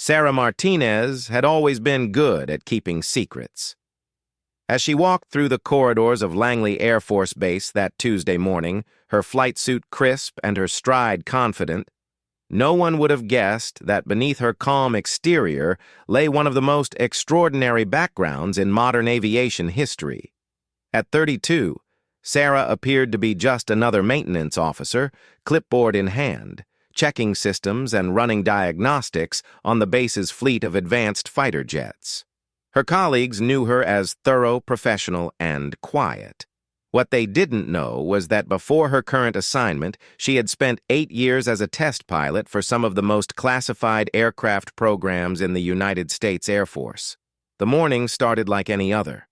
Sarah Martinez had always been good at keeping secrets. As she walked through the corridors of Langley Air Force Base that Tuesday morning, her flight suit crisp and her stride confident, no one would have guessed that beneath her calm exterior lay one of the most extraordinary backgrounds in modern aviation history. At 32, Sarah appeared to be just another maintenance officer, clipboard in hand, checking systems and running diagnostics on the base's fleet of advanced fighter jets. Her colleagues knew her as thorough, professional, and quiet. What they didn't know was that before her current assignment, she had spent 8 years as a test pilot for some of the most classified aircraft programs in the United States Air Force. The morning started like any other.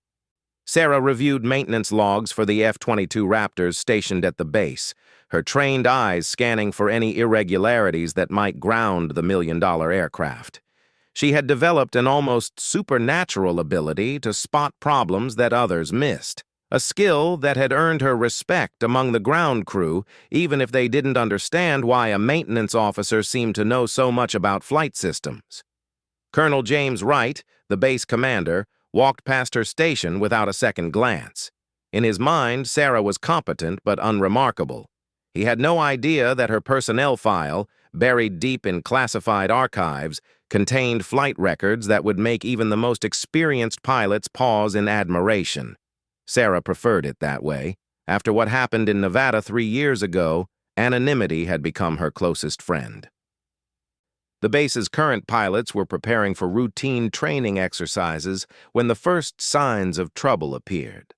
Sarah reviewed maintenance logs for the F-22 Raptors stationed at the base, her trained eyes scanning for any irregularities that might ground the million-dollar aircraft. She had developed an almost supernatural ability to spot problems that others missed, a skill that had earned her respect among the ground crew, even if they didn't understand why a maintenance officer seemed to know so much about flight systems. Colonel James Wright, the base commander, walked past her station without a second glance. In his mind, Sarah was competent but unremarkable. He had no idea that her personnel file, buried deep in classified archives, contained flight records that would make even the most experienced pilots pause in admiration. Sarah preferred it that way. After what happened in Nevada 3 years ago, anonymity had become her closest friend. The base's current pilots were preparing for routine training exercises when the first signs of trouble appeared.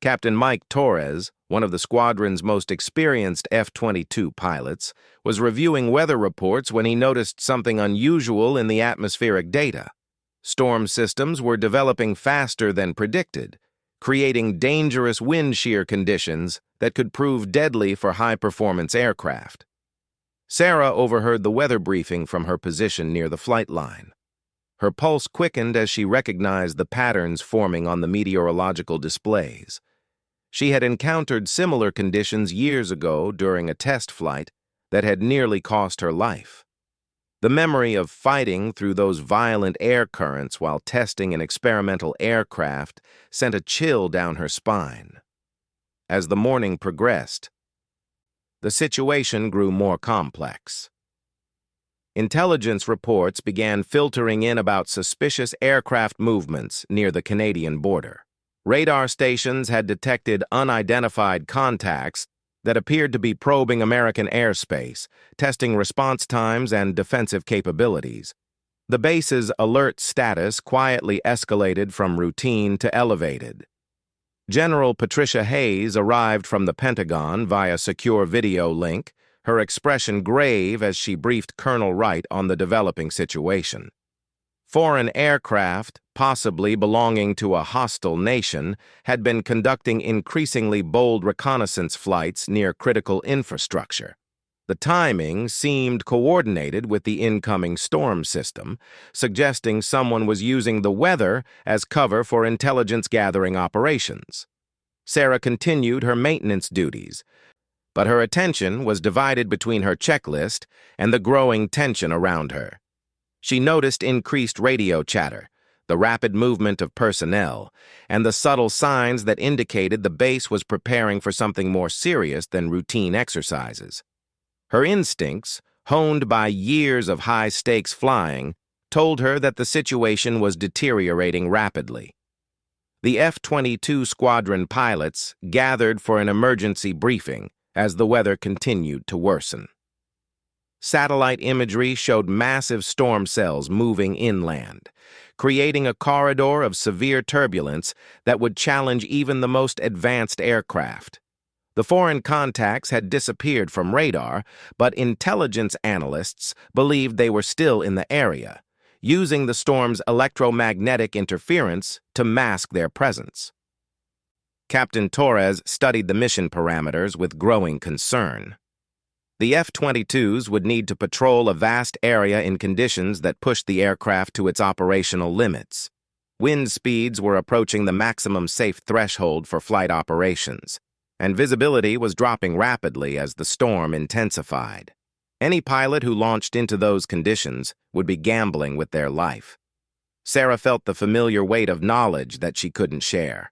Captain Mike Torres, one of the squadron's most experienced F-22 pilots, was reviewing weather reports when he noticed something unusual in the atmospheric data. Storm systems were developing faster than predicted, creating dangerous wind shear conditions that could prove deadly for high-performance aircraft. Sarah overheard the weather briefing from her position near the flight line. Her pulse quickened as she recognized the patterns forming on the meteorological displays. She had encountered similar conditions years ago during a test flight that had nearly cost her life. The memory of fighting through those violent air currents while testing an experimental aircraft sent a chill down her spine. As the morning progressed, the situation grew more complex. Intelligence reports began filtering in about suspicious aircraft movements near the Canadian border. Radar stations had detected unidentified contacts that appeared to be probing American airspace, testing response times and defensive capabilities. The base's alert status quietly escalated from routine to elevated. General Patricia Hayes arrived from the Pentagon via secure video link, her expression grave as she briefed Colonel Wright on the developing situation. Foreign aircraft, possibly belonging to a hostile nation, had been conducting increasingly bold reconnaissance flights near critical infrastructure. The timing seemed coordinated with the incoming storm system, suggesting someone was using the weather as cover for intelligence-gathering operations. Sarah continued her maintenance duties, but her attention was divided between her checklist and the growing tension around her. She noticed increased radio chatter, the rapid movement of personnel, and the subtle signs that indicated the base was preparing for something more serious than routine exercises. Her instincts, honed by years of high-stakes flying, told her that the situation was deteriorating rapidly. The F-22 squadron pilots gathered for an emergency briefing as the weather continued to worsen. Satellite imagery showed massive storm cells moving inland, creating a corridor of severe turbulence that would challenge even the most advanced aircraft. The foreign contacts had disappeared from radar, but intelligence analysts believed they were still in the area, using the storm's electromagnetic interference to mask their presence. Captain Torres studied the mission parameters with growing concern. The F-22s would need to patrol a vast area in conditions that pushed the aircraft to its operational limits. Wind speeds were approaching the maximum safe threshold for flight operations, and visibility was dropping rapidly as the storm intensified. Any pilot who launched into those conditions would be gambling with their life. Sarah felt the familiar weight of knowledge that she couldn't share.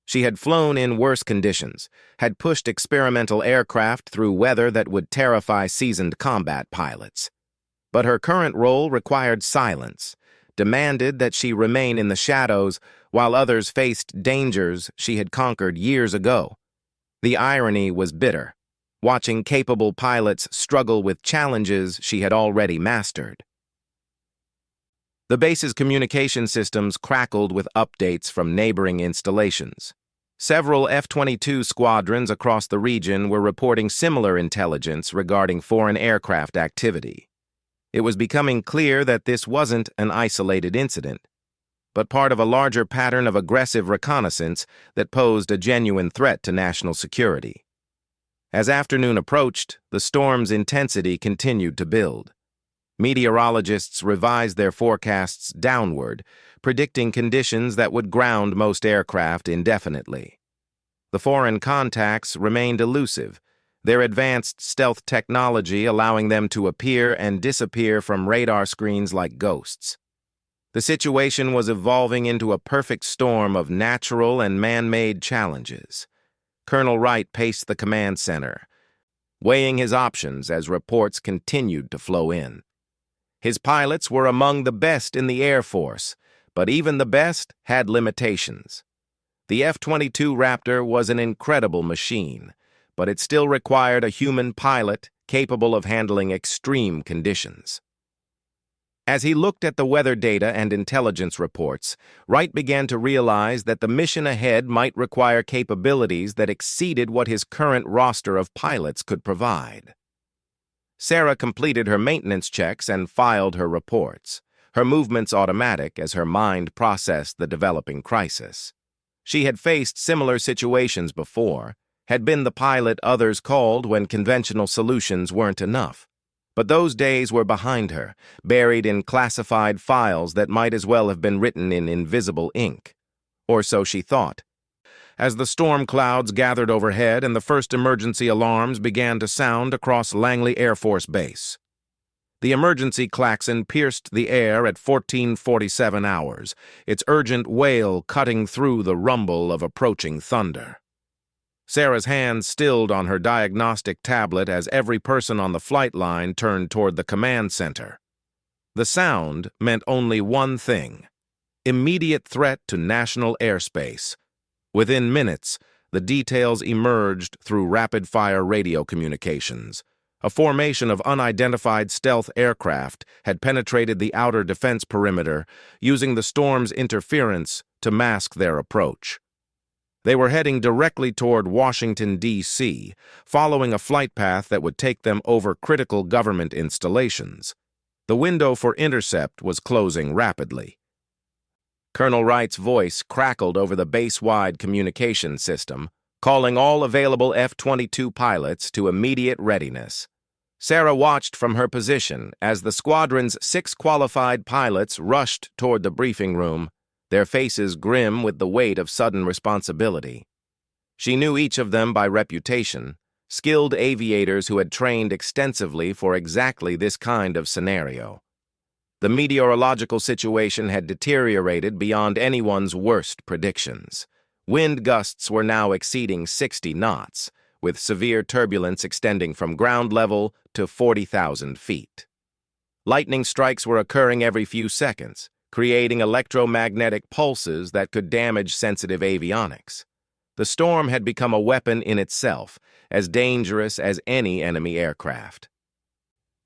She had flown in worse conditions, had pushed experimental aircraft through weather that would terrify seasoned combat pilots. But her current role required silence, demanded that she remain in the shadows while others faced dangers she had conquered years ago. The irony was bitter, watching capable pilots struggle with challenges she had already mastered. The base's communication systems crackled with updates from neighboring installations. Several F-22 squadrons across the region were reporting similar intelligence regarding foreign aircraft activity. It was becoming clear that this wasn't an isolated incident, but part of a larger pattern of aggressive reconnaissance that posed a genuine threat to national security. As afternoon approached, the storm's intensity continued to build. Meteorologists revised their forecasts downward, predicting conditions that would ground most aircraft indefinitely. The foreign contacts remained elusive, their advanced stealth technology allowing them to appear and disappear from radar screens like ghosts. The situation was evolving into a perfect storm of natural and man-made challenges. Colonel Wright paced the command center, weighing his options as reports continued to flow in. His pilots were among the best in the Air Force, but even the best had limitations. The F-22 Raptor was an incredible machine, but it still required a human pilot capable of handling extreme conditions. As he looked at the weather data and intelligence reports, Wright began to realize that the mission ahead might require capabilities that exceeded what his current roster of pilots could provide. Sarah completed her maintenance checks and filed her reports, her movements automatic as her mind processed the developing crisis. She had faced similar situations before, had been the pilot others called when conventional solutions weren't enough. But those days were behind her, buried in classified files that might as well have been written in invisible ink. Or so she thought. As the storm clouds gathered overhead and the first emergency alarms began to sound across Langley Air Force Base. The emergency klaxon pierced the air at 14:47 hours, its urgent wail cutting through the rumble of approaching thunder. Sarah's hands stilled on her diagnostic tablet as every person on the flight line turned toward the command center. The sound meant only one thing: immediate threat to national airspace. Within minutes, the details emerged through rapid-fire radio communications. A formation of unidentified stealth aircraft had penetrated the outer defense perimeter, using the storm's interference to mask their approach. They were heading directly toward Washington, D.C., following a flight path that would take them over critical government installations. The window for intercept was closing rapidly. Colonel Wright's voice crackled over the base-wide communication system, calling all available F-22 pilots to immediate readiness. Sarah watched from her position as the squadron's 6 qualified pilots rushed toward the briefing room, their faces grim with the weight of sudden responsibility. She knew each of them by reputation, skilled aviators who had trained extensively for exactly this kind of scenario. The meteorological situation had deteriorated beyond anyone's worst predictions. Wind gusts were now exceeding 60 knots, with severe turbulence extending from ground level to 40,000 feet. Lightning strikes were occurring every few seconds, creating electromagnetic pulses that could damage sensitive avionics. The storm had become a weapon in itself, as dangerous as any enemy aircraft.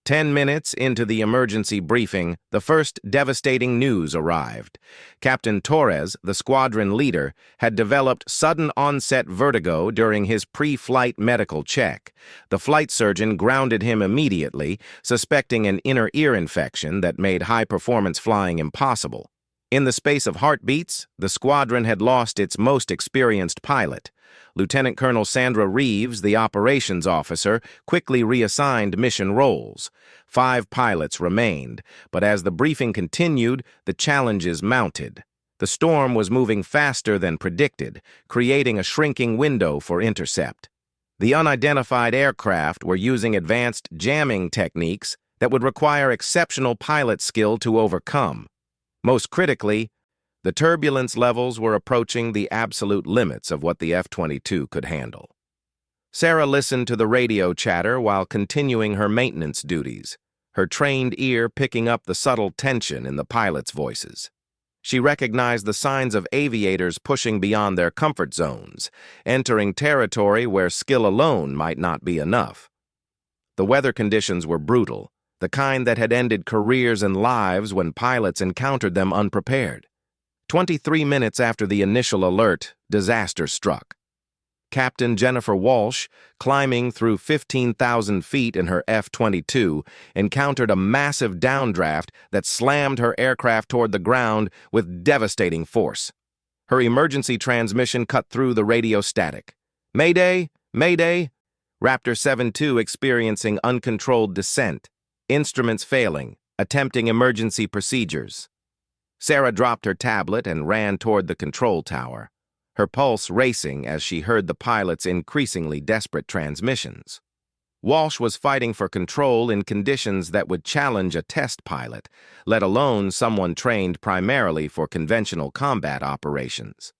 10 minutes into the emergency briefing, the first devastating news arrived. Captain Torres, the squadron leader, had developed sudden onset vertigo during his pre-flight medical check. The flight surgeon grounded him immediately, suspecting an inner ear infection that made high-performance flying impossible. In the space of heartbeats, the squadron had lost its most experienced pilot. Lieutenant Colonel Sandra Reeves, the operations officer, quickly reassigned mission roles. 5 pilots remained, but as the briefing continued, the challenges mounted. The storm was moving faster than predicted, creating a shrinking window for intercept. The unidentified aircraft were using advanced jamming techniques that would require exceptional pilot skill to overcome. Most critically, the turbulence levels were approaching the absolute limits of what the F-22 could handle. Sarah listened to the radio chatter while continuing her maintenance duties, her trained ear picking up the subtle tension in the pilots' voices. She recognized the signs of aviators pushing beyond their comfort zones, entering territory where skill alone might not be enough. The weather conditions were brutal, the kind that had ended careers and lives when pilots encountered them unprepared. 23 minutes after the initial alert, disaster struck. Captain Jennifer Walsh, climbing through 15,000 feet in her F-22, encountered a massive downdraft that slammed her aircraft toward the ground with devastating force. Her emergency transmission cut through the radio static. "Mayday! Mayday!" Raptor 7-2 experiencing uncontrolled descent. Instruments failing, attempting emergency procedures. Sarah dropped her tablet and ran toward the control tower, her pulse racing as she heard the pilot's increasingly desperate transmissions. Walsh was fighting for control in conditions that would challenge a test pilot, let alone someone trained primarily for conventional combat operations.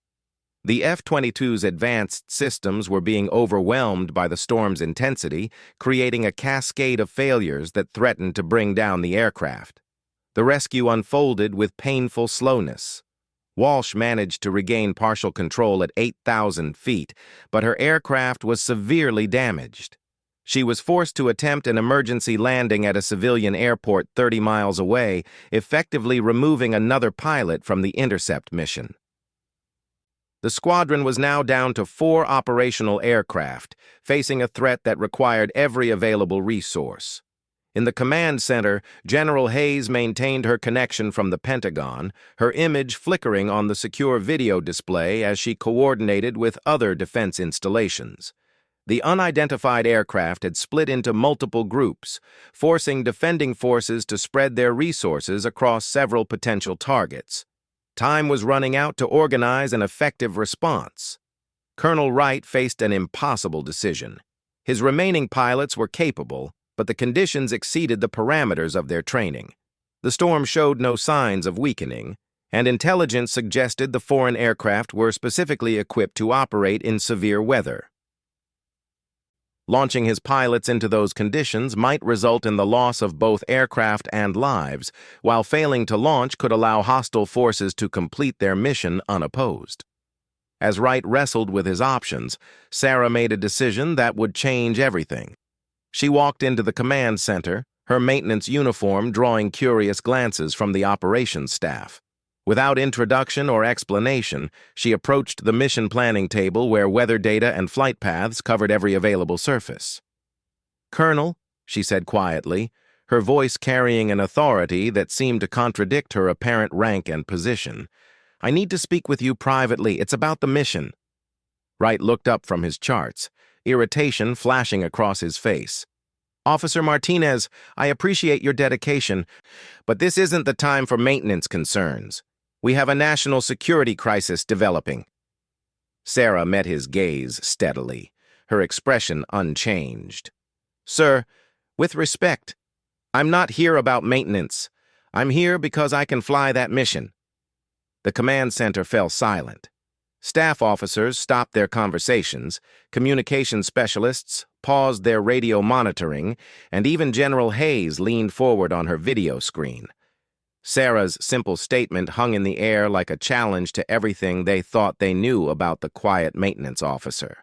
The F-22's advanced systems were being overwhelmed by the storm's intensity, creating a cascade of failures that threatened to bring down the aircraft. The rescue unfolded with painful slowness. Walsh managed to regain partial control at 8,000 feet, but her aircraft was severely damaged. She was forced to attempt an emergency landing at a civilian airport 30 miles away, effectively removing another pilot from the intercept mission. The squadron was now down to 4 operational aircraft, facing a threat that required every available resource. In the command center, General Hayes maintained her connection from the Pentagon, her image flickering on the secure video display as she coordinated with other defense installations. The unidentified aircraft had split into multiple groups, forcing defending forces to spread their resources across several potential targets. Time was running out to organize an effective response. Colonel Wright faced an impossible decision. His remaining pilots were capable, but the conditions exceeded the parameters of their training. The storm showed no signs of weakening, and intelligence suggested the foreign aircraft were specifically equipped to operate in severe weather. Launching his pilots into those conditions might result in the loss of both aircraft and lives, while failing to launch could allow hostile forces to complete their mission unopposed. As Wright wrestled with his options, Sarah made a decision that would change everything. She walked into the command center, her maintenance uniform drawing curious glances from the operations staff. Without introduction or explanation, she approached the mission planning table where weather data and flight paths covered every available surface. "Colonel," she said quietly, her voice carrying an authority that seemed to contradict her apparent rank and position, "I need to speak with you privately. It's about the mission." Wright looked up from his charts, irritation flashing across his face. "Officer Martinez, I appreciate your dedication, but this isn't the time for maintenance concerns. We have a national security crisis developing." Sarah met his gaze steadily, her expression unchanged. "Sir, with respect, I'm not here about maintenance. I'm here because I can fly that mission." The command center fell silent. Staff officers stopped their conversations, communication specialists paused their radio monitoring, and even General Hayes leaned forward on her video screen. Sarah's simple statement hung in the air like a challenge to everything they thought they knew about the quiet maintenance officer.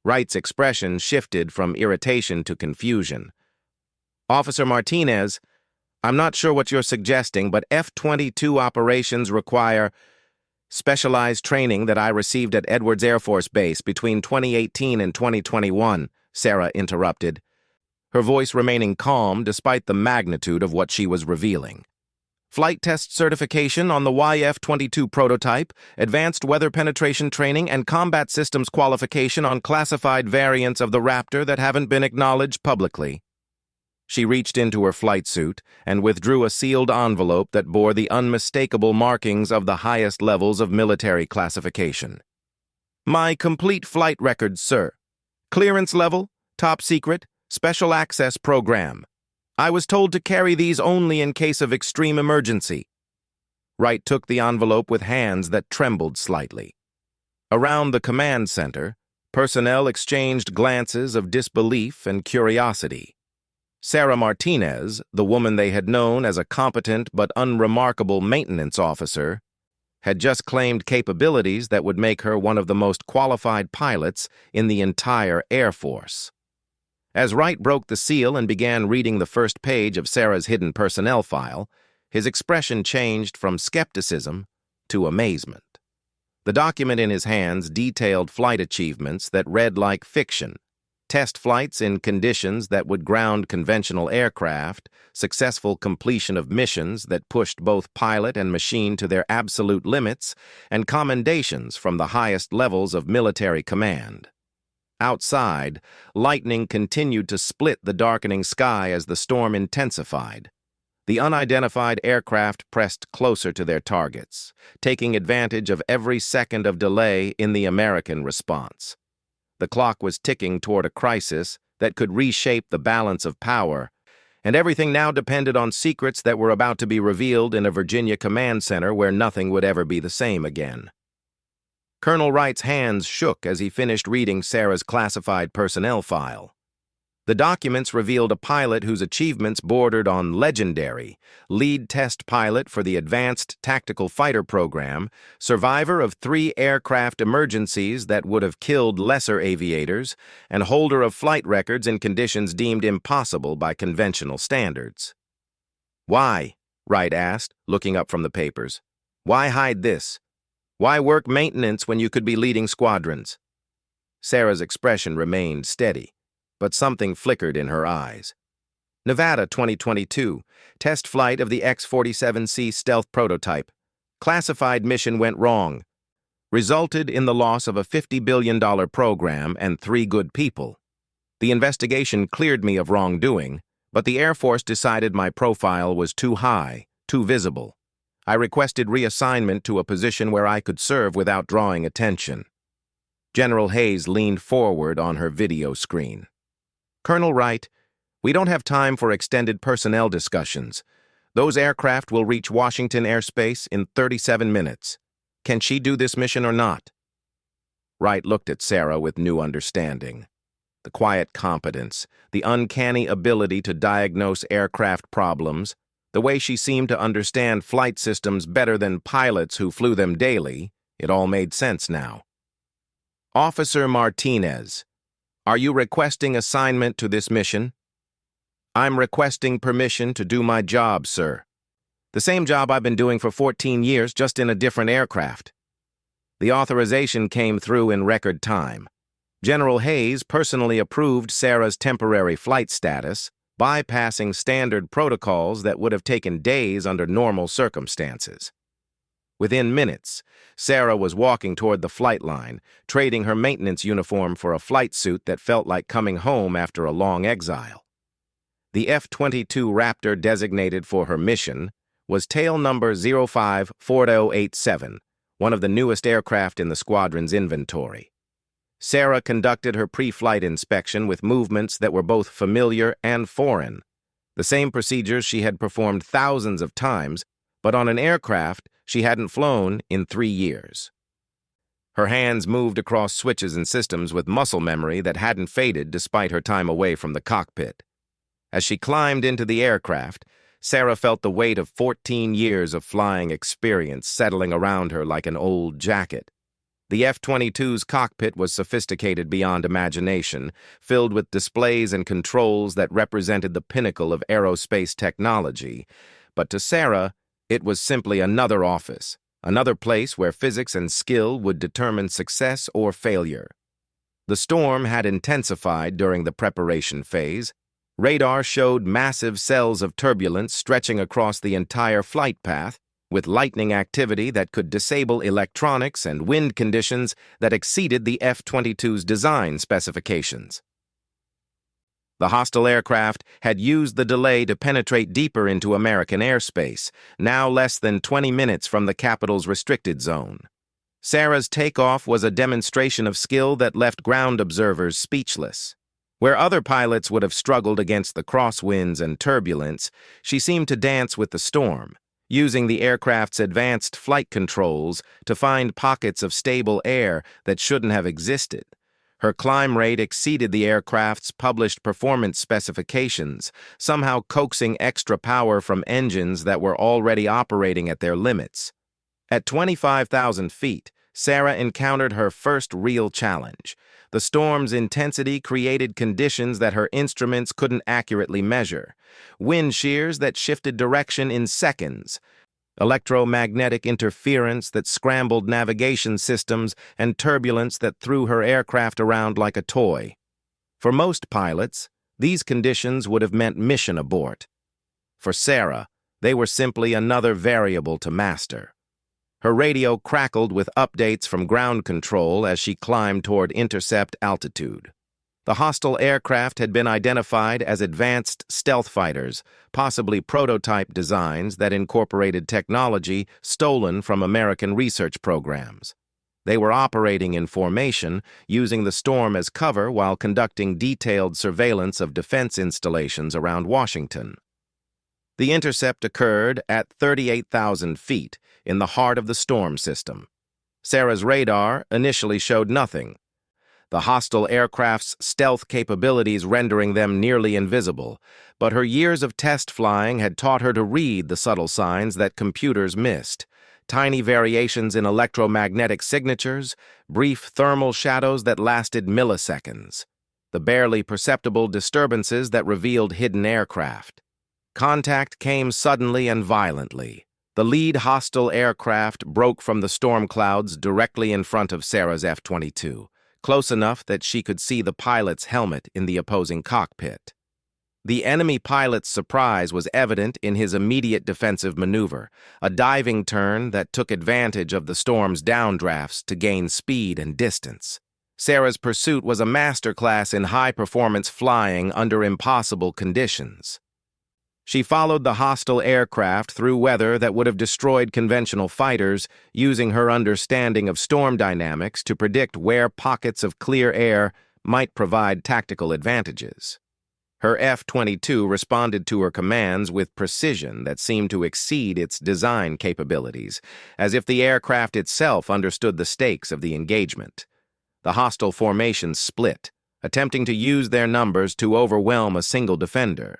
Wright's expression shifted from irritation to confusion. "Officer Martinez, I'm not sure what you're suggesting, but F-22 operations require specialized training that I received at Edwards Air Force Base between 2018 and 2021, Sarah interrupted, her voice remaining calm despite the magnitude of what she was revealing. Flight test certification on the YF-22 prototype, advanced weather penetration training, and combat systems qualification on classified variants of the Raptor that haven't been acknowledged publicly. She reached into her flight suit and withdrew a sealed envelope that bore the unmistakable markings of the highest levels of military classification. My complete flight records, sir. Clearance level, top secret, special access program. I was told to carry these only in case of extreme emergency. Wright took the envelope with hands that trembled slightly. Around the command center, personnel exchanged glances of disbelief and curiosity. Sarah Martinez, the woman they had known as a competent but unremarkable maintenance officer, had just claimed capabilities that would make her one of the most qualified pilots in the entire Air Force. As Wright broke the seal and began reading the first page of Sarah's hidden personnel file, his expression changed from skepticism to amazement. The document in his hands detailed flight achievements that read like fiction: test flights in conditions that would ground conventional aircraft, successful completion of missions that pushed both pilot and machine to their absolute limits, and commendations from the highest levels of military command. Outside, lightning continued to split the darkening sky as the storm intensified. The unidentified aircraft pressed closer to their targets, taking advantage of every second of delay in the American response. The clock was ticking toward a crisis that could reshape the balance of power, and everything now depended on secrets that were about to be revealed in a Virginia command center where nothing would ever be the same again. Colonel Wright's hands shook as he finished reading Sarah's classified personnel file. The documents revealed a pilot whose achievements bordered on legendary: lead test pilot for the Advanced Tactical Fighter Program, survivor of 3 aircraft emergencies that would have killed lesser aviators, and holder of flight records in conditions deemed impossible by conventional standards. "Why?" Wright asked, looking up from the papers. "Why hide this? Why work maintenance when you could be leading squadrons?" Sarah's expression remained steady, but something flickered in her eyes. "Nevada 2022, test flight of the X-47C stealth prototype. Classified mission went wrong. Resulted in the loss of a $50 billion program and 3 good people. The investigation cleared me of wrongdoing, but the Air Force decided my profile was too high, too visible. I requested reassignment to a position where I could serve without drawing attention." General Hayes leaned forward on her video screen. "Colonel Wright, we don't have time for extended personnel discussions. Those aircraft will reach Washington airspace in 37 minutes. Can she do this mission or not?" Wright looked at Sarah with new understanding. The quiet competence, the uncanny ability to diagnose aircraft problems, the way she seemed to understand flight systems better than pilots who flew them daily, it all made sense now. "Officer Martinez, are you requesting assignment to this mission?" "I'm requesting permission to do my job, sir. The same job I've been doing for 14 years, just in a different aircraft." The authorization came through in record time. General Hayes personally approved Sarah's temporary flight status, bypassing standard protocols that would have taken days under normal circumstances. Within minutes, Sarah was walking toward the flight line, trading her maintenance uniform for a flight suit that felt like coming home after a long exile. The F-22 Raptor designated for her mission was tail number 054087, one of the newest aircraft in the squadron's inventory. Sarah conducted her pre-flight inspection with movements that were both familiar and foreign, the same procedures she had performed thousands of times, but on an aircraft she hadn't flown in 3 years. Her hands moved across switches and systems with muscle memory that hadn't faded despite her time away from the cockpit. As she climbed into the aircraft, Sarah felt the weight of 14 years of flying experience settling around her like an old jacket. The F-22's cockpit was sophisticated beyond imagination, filled with displays and controls that represented the pinnacle of aerospace technology. But to Sarah, it was simply another office, another place where physics and skill would determine success or failure. The storm had intensified during the preparation phase. Radar showed massive cells of turbulence stretching across the entire flight path, with lightning activity that could disable electronics and wind conditions that exceeded the F-22's design specifications. The hostile aircraft had used the delay to penetrate deeper into American airspace, now less than 20 minutes from the capital's restricted zone. Sarah's takeoff was a demonstration of skill that left ground observers speechless. Where other pilots would have struggled against the crosswinds and turbulence, she seemed to dance with the storm, using the aircraft's advanced flight controls to find pockets of stable air that shouldn't have existed. Her climb rate exceeded the aircraft's published performance specifications, somehow coaxing extra power from engines that were already operating at their limits. At 25,000 feet, Sarah encountered her first real challenge. The storm's intensity created conditions that her instruments couldn't accurately measure. Wind shears that shifted direction in seconds, electromagnetic interference that scrambled navigation systems, and turbulence that threw her aircraft around like a toy. For most pilots, these conditions would have meant mission abort. For Sarah, they were simply another variable to master. Her radio crackled with updates from ground control as she climbed toward intercept altitude. The hostile aircraft had been identified as advanced stealth fighters, possibly prototype designs that incorporated technology stolen from American research programs. They were operating in formation, using the storm as cover while conducting detailed surveillance of defense installations around Washington. The intercept occurred at 38,000 feet, in the heart of the storm system. Sarah's radar initially showed nothing, the hostile aircraft's stealth capabilities rendering them nearly invisible, but her years of test flying had taught her to read the subtle signs that computers missed. Tiny variations in electromagnetic signatures, brief thermal shadows that lasted milliseconds, the barely perceptible disturbances that revealed hidden aircraft. Contact came suddenly and violently. The lead hostile aircraft broke from the storm clouds directly in front of Sarah's F-22, close enough that she could see the pilot's helmet in the opposing cockpit. The enemy pilot's surprise was evident in his immediate defensive maneuver, a diving turn that took advantage of the storm's downdrafts to gain speed and distance. Sarah's pursuit was a masterclass in high-performance flying under impossible conditions. She followed the hostile aircraft through weather that would have destroyed conventional fighters, using her understanding of storm dynamics to predict where pockets of clear air might provide tactical advantages. Her F-22 responded to her commands with precision that seemed to exceed its design capabilities, as if the aircraft itself understood the stakes of the engagement. The hostile formations split, attempting to use their numbers to overwhelm a single defender.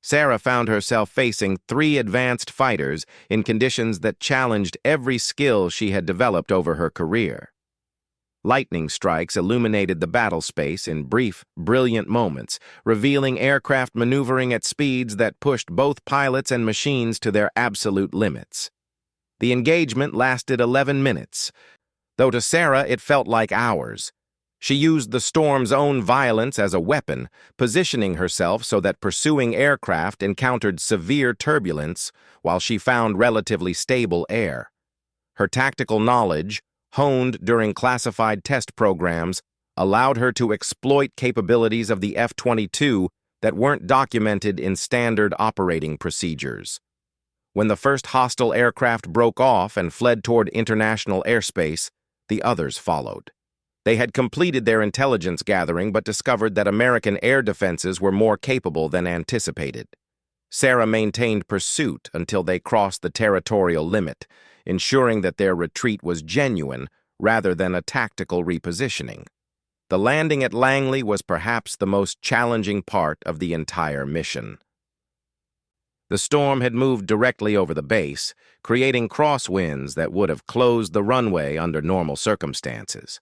Sarah found herself facing 3 advanced fighters in conditions that challenged every skill she had developed over her career. Lightning strikes illuminated the battle space in brief, brilliant moments, revealing aircraft maneuvering at speeds that pushed both pilots and machines to their absolute limits. The engagement lasted 11 minutes, though to Sarah it felt like hours. She used the storm's own violence as a weapon, positioning herself so that pursuing aircraft encountered severe turbulence while she found relatively stable air. Her tactical knowledge, honed during classified test programs, allowed her to exploit capabilities of the F-22 that weren't documented in standard operating procedures. When the first hostile aircraft broke off and fled toward international airspace, the others followed. They had completed their intelligence gathering but discovered that American air defenses were more capable than anticipated. Sarah maintained pursuit until they crossed the territorial limit, ensuring that their retreat was genuine rather than a tactical repositioning. The landing at Langley was perhaps the most challenging part of the entire mission. The storm had moved directly over the base, creating crosswinds that would have closed the runway under normal circumstances.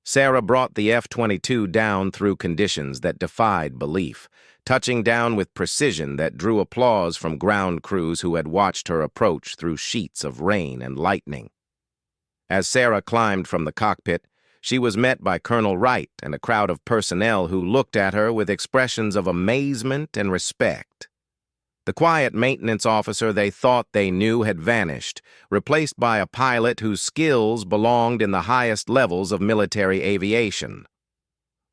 Sarah brought the F-22 down through conditions that defied belief, touching down with precision that drew applause from ground crews who had watched her approach through sheets of rain and lightning. As Sarah climbed from the cockpit, she was met by Colonel Wright and a crowd of personnel who looked at her with expressions of amazement and respect. The quiet maintenance officer they thought they knew had vanished, replaced by a pilot whose skills belonged in the highest levels of military aviation.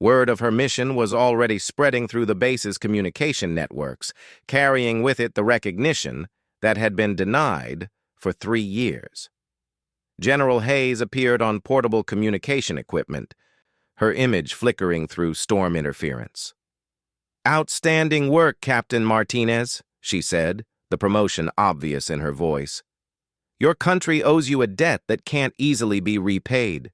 Word of her mission was already spreading through the base's communication networks, carrying with it the recognition that had been denied for 3 years. General Hayes appeared on portable communication equipment, her image flickering through storm interference. "Outstanding work, Captain Martinez," she said, the promotion obvious in her voice. "Your country owes you a debt that can't easily be repaid."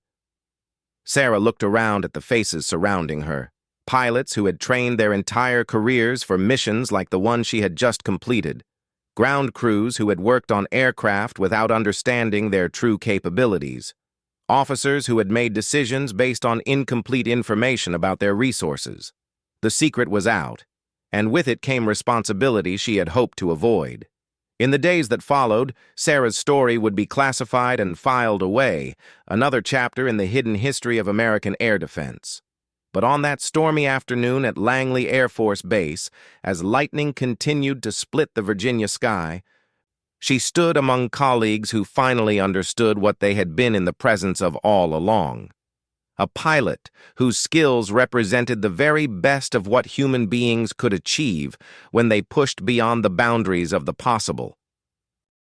Sarah looked around at the faces surrounding her, pilots who had trained their entire careers for missions like the one she had just completed, ground crews who had worked on aircraft without understanding their true capabilities, officers who had made decisions based on incomplete information about their resources. The secret was out, and with it came responsibility she had hoped to avoid. In the days that followed, Sarah's story would be classified and filed away, another chapter in the hidden history of American air defense. But on that stormy afternoon at Langley Air Force Base, as lightning continued to split the Virginia sky, she stood among colleagues who finally understood what they had been in the presence of all along. A pilot whose skills represented the very best of what human beings could achieve when they pushed beyond the boundaries of the possible.